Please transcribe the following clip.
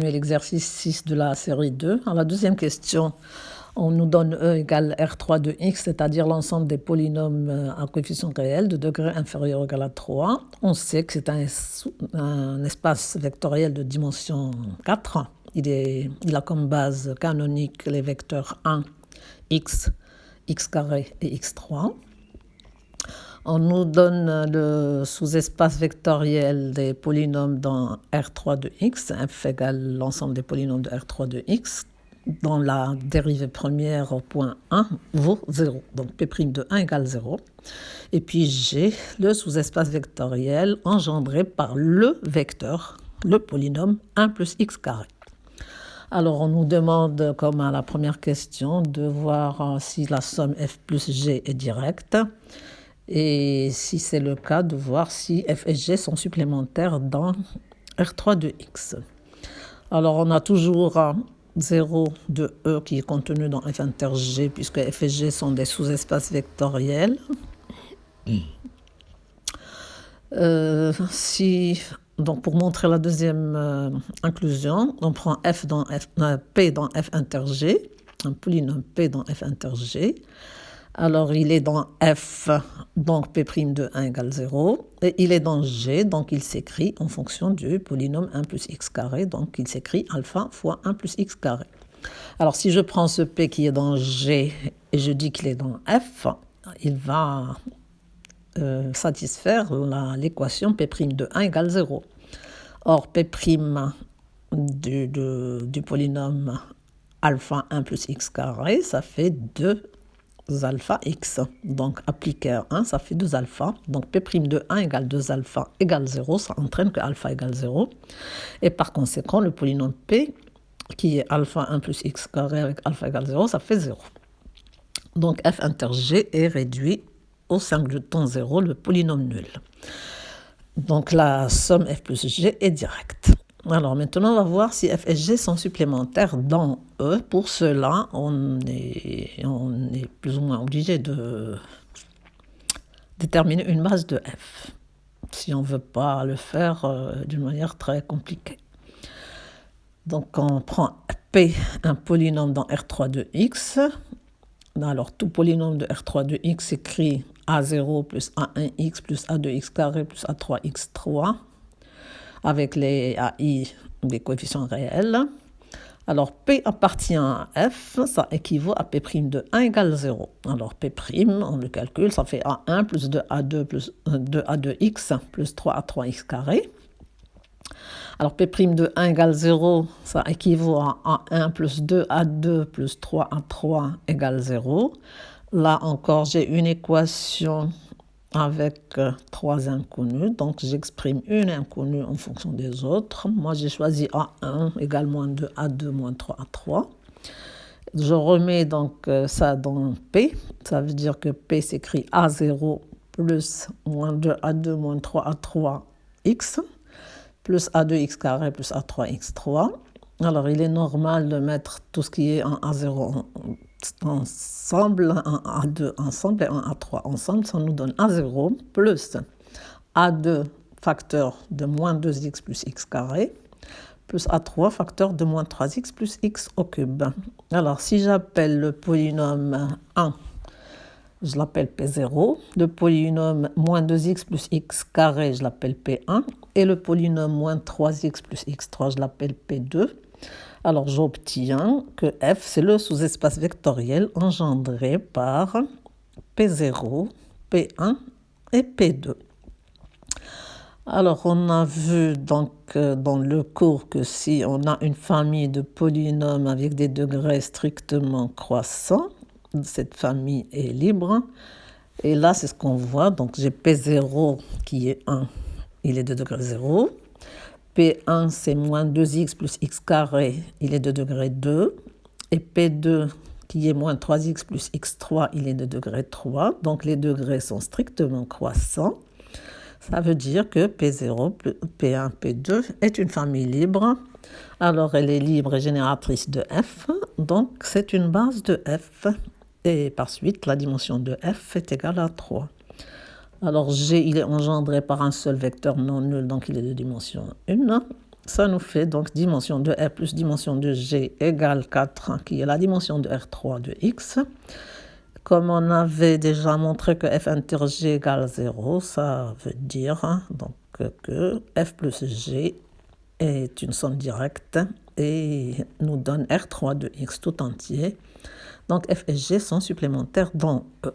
L'exercice 6 de la série 2. Alors, la deuxième question, on nous donne E égale R3 de x, c'est-à-dire l'ensemble des polynômes à coefficient réel de degré inférieur ou égal à 3. On sait que c'est un espace vectoriel de dimension 4. Il a comme base canonique les vecteurs 1, x, x carré et x3. On nous donne le sous-espace vectoriel des polynômes dans R3 de x. F égale l'ensemble des polynômes de R3 de x. Dans la dérivée première au point 1 vaut 0. Donc P' de 1 égale 0. Et puis j'ai le sous-espace vectoriel engendré par le vecteur, le polynôme 1 plus x carré. Alors on nous demande, comme à la première question, de voir si la somme f plus g est directe. Et si c'est le cas, de voir si f et g sont supplémentaires dans R3 de x. Alors on a toujours 0 de E qui est contenu dans f inter g, puisque f et g sont des sous-espaces vectoriels. Donc pour montrer la deuxième inclusion, on prend P dans f inter g, un polynôme P dans f inter g. Alors, il est dans F, donc P' de 1 égale 0. Et il est dans G, donc il s'écrit en fonction du polynôme 1 plus x carré. Donc, il s'écrit alpha fois 1 plus x carré. Alors, si je prends ce P qui est dans G et je dis qu'il est dans F, il va satisfaire l'équation P' de 1 égale 0. Or, P' du polynôme alpha 1 plus x carré, ça fait 2 alpha x. Donc, appliquer à 1, ça fait 2 alpha. Donc, P' de 1 égale 2 alpha égale 0. Ça entraîne que alpha égale 0. Et par conséquent, le polynôme P, qui est alpha 1 plus x carré avec alpha égale 0, ça fait 0. Donc, f inter g est réduit au singleton 0, le polynôme nul. Donc, la somme f plus g est directe. Alors maintenant, on va voir si f et g sont supplémentaires dans E. Pour cela, on est plus ou moins obligé de déterminer une base de f, si on ne veut pas le faire d'une manière très compliquée. Donc on prend P, un polynôme dans R3 de x. Alors tout polynôme de R3 de x s'écrit A0 plus A1x plus A2x carré plus A3x3. Avec les AI des coefficients réels. Alors, P appartient à F, ça équivaut à P' de 1 égale 0. Alors, P', on le calcule, ça fait A1 plus 2A2 plus 2A2x plus 3A3x carré. Alors, P' de 1 égale 0, ça équivaut à A1 plus 2A2 plus 3A3 égale 0. Là encore, j'ai une équation avec 3 inconnus, donc j'exprime une inconnue en fonction des autres. Moi, j'ai choisi A1 égale moins 2A2 moins 3A3. Je remets donc ça dans P, ça veut dire que P s'écrit A0 plus moins 2A2 moins 3A3x plus A2x carré plus A3x3. Alors, il est normal de mettre tout ce qui est en A0 ensemble, un A2 ensemble et un A3 ensemble, ça nous donne A0 plus A2 facteur de moins 2x plus x carré plus A3 facteur de moins 3x plus x au cube. Alors, si j'appelle le polynôme 1, je l'appelle P0, le polynôme moins 2x plus x carré, je l'appelle P1, et le polynôme moins 3x plus x3, je l'appelle P2. Alors, j'obtiens que F, c'est le sous-espace vectoriel engendré par P0, P1 et P2. Alors, on a vu donc dans le cours que si on a une famille de polynômes avec des degrés strictement croissants, cette famille est libre. Et là, c'est ce qu'on voit. Donc, j'ai P0 qui est 1, il est de degré 0. P1, c'est moins 2x plus x carré, il est de degré 2. Et P2, qui est moins 3x plus x3, il est de degré 3. Donc, les degrés sont strictement croissants. Ça veut dire que P0, P1, P2 est une famille libre. Alors, elle est libre et génératrice de F. Donc, c'est une base de F. Et par suite, la dimension de F est égale à 3. Alors, G, il est engendré par un seul vecteur non nul, donc il est de dimension 1. Ça nous fait donc dimension de R plus dimension de G égale 4, qui est la dimension de R3 de X. Comme on avait déjà montré que f inter G égale 0, ça veut dire donc que f plus G est une somme directe et nous donne R3 de X tout entier. Donc f et G sont supplémentaires dans E.